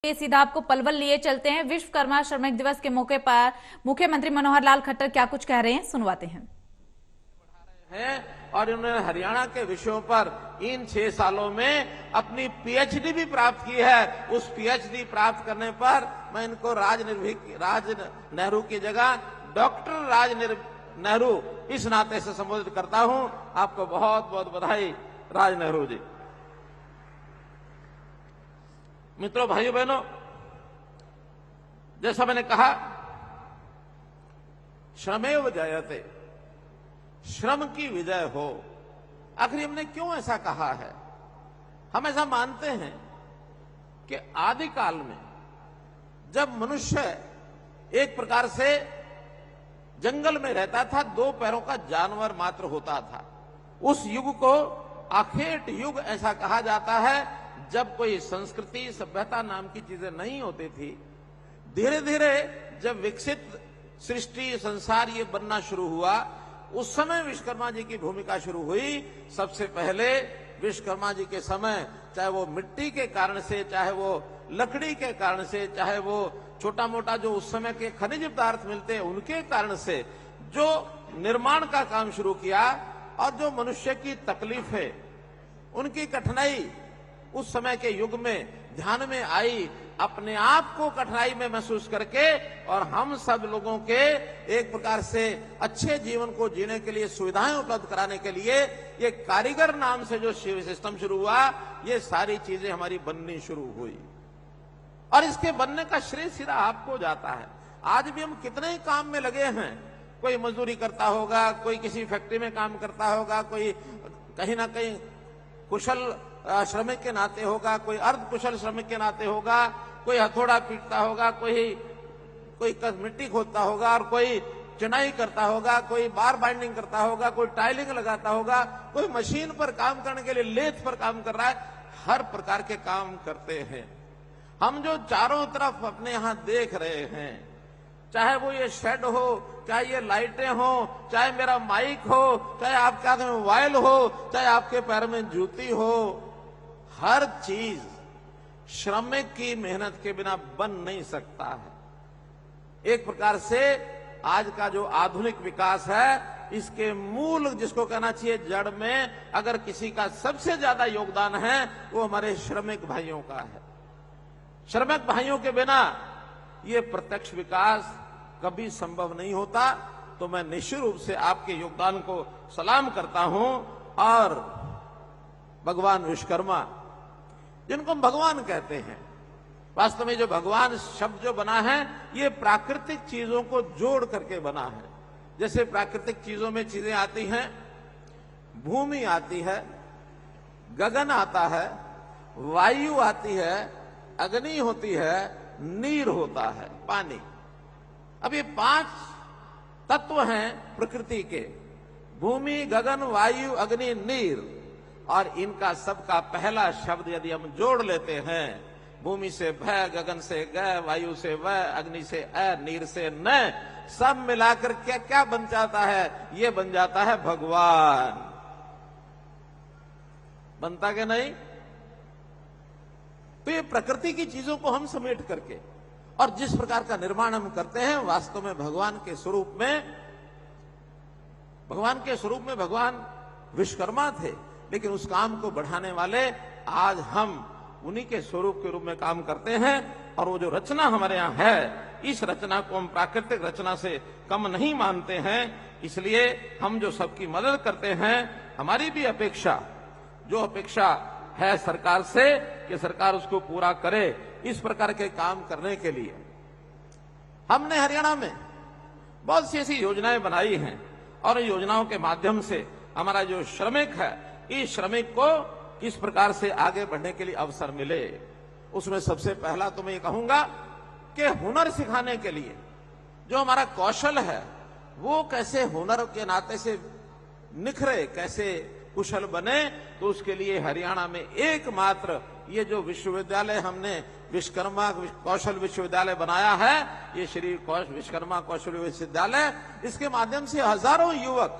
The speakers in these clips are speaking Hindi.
ये सीधा आपको पलवल लिए चलते हैं। विश्वकर्मा श्रमिक दिवस के मौके पर मुख्यमंत्री मनोहर लाल खट्टर क्या कुछ कह रहे हैं, सुनवाते हैं। और उन्होंने हरियाणा के विषयों पर इन 6 सालों में अपनी पीएचडी भी प्राप्त की है। उस पीएचडी प्राप्त करने पर मैं इनको राज नेहरू की जगह डॉक्टर राज नेहरू इस नाते से संबोधित करता हूं। आपको बहुत बहुत बधाई राज नेहरू जी। मित्रों, भाइयों बहनों, जैसा मैंने कहा, श्रमेव जयते, श्रम की विजय हो। आखिर हमने क्यों ऐसा कहा है? हम ऐसा मानते हैं कि आदिकाल में जब मनुष्य एक प्रकार से जंगल में रहता था, 2 पैरों का जानवर मात्र होता था, उस युग को आखेट युग ऐसा कहा जाता है। जब कोई संस्कृति सभ्यता नाम की चीजें नहीं होती थी, धीरे धीरे जब विकसित सृष्टि संसार ये बनना शुरू हुआ, उस समय विश्वकर्मा जी की भूमिका शुरू हुई। सबसे पहले विश्वकर्मा जी के समय, चाहे वो मिट्टी के कारण से, चाहे वो लकड़ी के कारण से, चाहे वो छोटा मोटा जो उस समय के खनिज पदार्थ मिलते हैं उनके कारण से जो निर्माण का काम शुरू किया, और जो मनुष्य की तकलीफ है, उनकी कठिनाई उस समय के युग में ध्यान में आई, अपने आप को कठिनाई में महसूस करके, और हम सब लोगों के एक प्रकार से अच्छे जीवन को जीने के लिए सुविधाएं उपलब्ध कराने के लिए ये कारीगर नाम से जो सिस्टम शुरू हुआ, ये सारी चीजें हमारी बननी शुरू हुई। और इसके बनने का श्रेय सीधा आपको जाता है। आज भी हम कितने ही काम में लगे हैं, कोई मजदूरी करता होगा, कोई किसी फैक्ट्री में काम करता होगा, कोई कहीं ना कहीं कुशल श्रमिक के नाते होगा, कोई अर्ध कुशल श्रमिक के नाते होगा, कोई हथौड़ा पीटता होगा, कोई मिट्टी खोदता होगा, और कोई चिनाई करता होगा, कोई बार बाइंडिंग करता होगा, कोई टाइलिंग लगाता होगा, कोई मशीन पर काम करने के लिए लेथ पर काम कर रहा है। हर प्रकार के काम करते हैं। हम जो चारों तरफ अपने यहां देख रहे हैं, चाहे वो ये शेड हो, चाहे ये लाइटें हो, चाहे मेरा माइक हो, चाहे आपके हाथ में मोबाइल हो, चाहे आपके पैर में जूती हो, हर चीज श्रमिक की मेहनत के बिना बन नहीं सकता है। एक प्रकार से आज का जो आधुनिक विकास है, इसके मूल, जिसको कहना चाहिए जड़ में, अगर किसी का सबसे ज्यादा योगदान है, वो हमारे श्रमिक भाइयों का है। श्रमिक भाइयों के बिना ये प्रत्यक्ष विकास कभी संभव नहीं होता। तो मैं निश्चित रूप से आपके योगदान को सलाम करता हूं। और भगवान विश्वकर्मा, जिनको हम भगवान कहते हैं, वास्तव में जो भगवान शब्द जो बना है, ये प्राकृतिक चीजों को जोड़ करके बना है। जैसे प्राकृतिक चीजों में चीजें आती हैं, भूमि आती है, गगन आता है, वायु आती है, अग्नि होती है, नीर होता है, पानी। अब ये 5 तत्व हैं प्रकृति के, भूमि, गगन, वायु, अग्नि, नीर। और इनका सबका पहला शब्द यदि हम जोड़ लेते हैं, भूमि से भ, गगन से ग, वायु से व, अग्नि से अ, नीर से न, सब मिलाकर क्या क्या बन जाता है? ये बन जाता है भगवान। बनता कि नहीं? तो ये प्रकृति की चीजों को हम समेट करके और जिस प्रकार का निर्माण हम करते हैं, वास्तव में भगवान के स्वरूप में भगवान विश्वकर्मा थे। लेकिन उस काम को बढ़ाने वाले आज हम उन्हीं के स्वरूप के रूप में काम करते हैं। और वो जो रचना हमारे यहाँ है, इस रचना को हम प्राकृतिक रचना से कम नहीं मानते हैं। इसलिए हम जो सबकी मदद करते हैं, हमारी भी अपेक्षा है सरकार से कि सरकार उसको पूरा करे। इस प्रकार के काम करने के लिए हमने हरियाणा में बहुत सी ऐसी योजनाएं बनाई हैं, और योजनाओं के माध्यम से हमारा जो श्रमिक है, इस श्रमिक को इस प्रकार से आगे बढ़ने के लिए अवसर मिले। उसमें सबसे पहला तो मैं ये कहूंगा कि हुनर सिखाने के लिए जो हमारा कौशल है, वो कैसे हुनर के नाते से निखरे, कैसे कुशल बने। तो उसके लिए हरियाणा में एकमात्र ये जो विश्वविद्यालय हमने विश्वकर्मा कौशल विश्वविद्यालय बनाया है, ये श्री विश्वकर्मा कौशल विश्वविद्यालय, इसके माध्यम से हजारों युवक,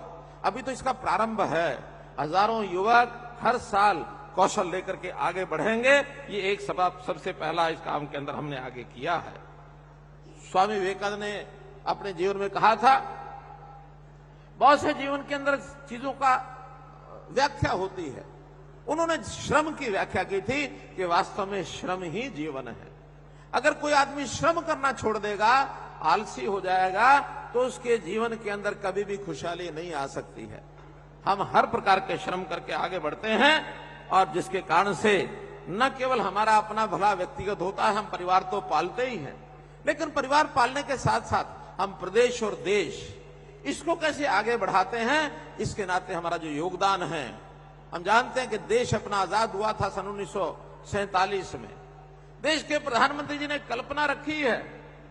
अभी तो इसका प्रारंभ है, हजारों युवक हर साल कौशल लेकर के आगे बढ़ेंगे। ये एक सबब सबसे पहला इस काम के अंदर हमने आगे किया है। स्वामी विवेकानंद ने अपने जीवन में कहा था, बहुत से जीवन के अंदर चीजों का व्याख्या होती है। उन्होंने श्रम की व्याख्या की थी कि वास्तव में श्रम ही जीवन है। अगर कोई आदमी श्रम करना छोड़ देगा, आलसी हो जाएगा, तो उसके जीवन के अंदर कभी भी खुशहाली नहीं आ सकती है। हम हर प्रकार के श्रम करके आगे बढ़ते हैं और जिसके कारण से न केवल हमारा अपना भला व्यक्तिगत होता है, हम परिवार तो पालते ही हैं, लेकिन परिवार पालने के साथ साथ हम प्रदेश और देश इसको कैसे आगे बढ़ाते हैं, इसके नाते हमारा जो योगदान है। हम जानते हैं कि देश अपना आजाद हुआ था सन 1947 में। देश के प्रधानमंत्री जी ने कल्पना रखी है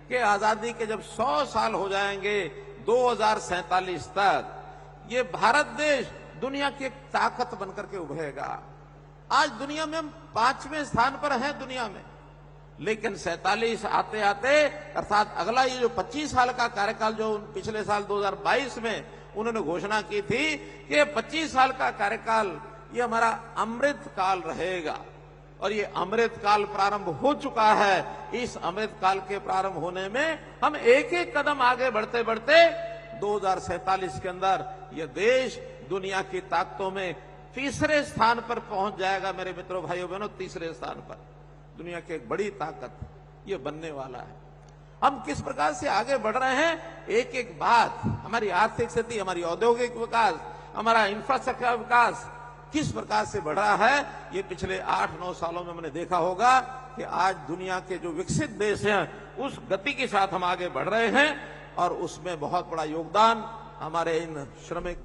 कि आजादी के जब 100 साल हो जाएंगे 2047 तक, ये भारत देश दुनिया की एक ताकत बनकर के उभरेगा। आज दुनिया में हम 5वें स्थान पर हैं दुनिया में, लेकिन 47 आते आते अर्थात अगला ये जो 25 साल का कार्यकाल जो पिछले साल 2022 में उन्होंने घोषणा की थी कि 25 साल का कार्यकाल ये हमारा अमृत काल रहेगा, और ये अमृत काल प्रारंभ हो चुका है। इस अमृत काल के प्रारंभ होने में हम एक एक कदम आगे बढ़ते बढ़ते 2047 के अंदर ये देश दुनिया की ताकतों में तीसरे स्थान पर पहुंच जाएगा। मेरे मित्रों, भाइयों बहनों, तीसरे स्थान पर दुनिया की एक बड़ी ताकत ये बनने वाला है। हम किस प्रकार से आगे बढ़ रहे हैं, एक एक बात, हमारी आर्थिक स्थिति, हमारी औद्योगिक विकास, हमारा इंफ्रास्ट्रक्चर विकास किस प्रकार से बढ़ रहा है, ये पिछले 8-9 सालों में हमने देखा होगा कि आज दुनिया के जो विकसित देश हैं उस गति के साथ हम आगे बढ़ रहे हैं, और उसमें बहुत बड़ा योगदान हमारे इन श्रमिक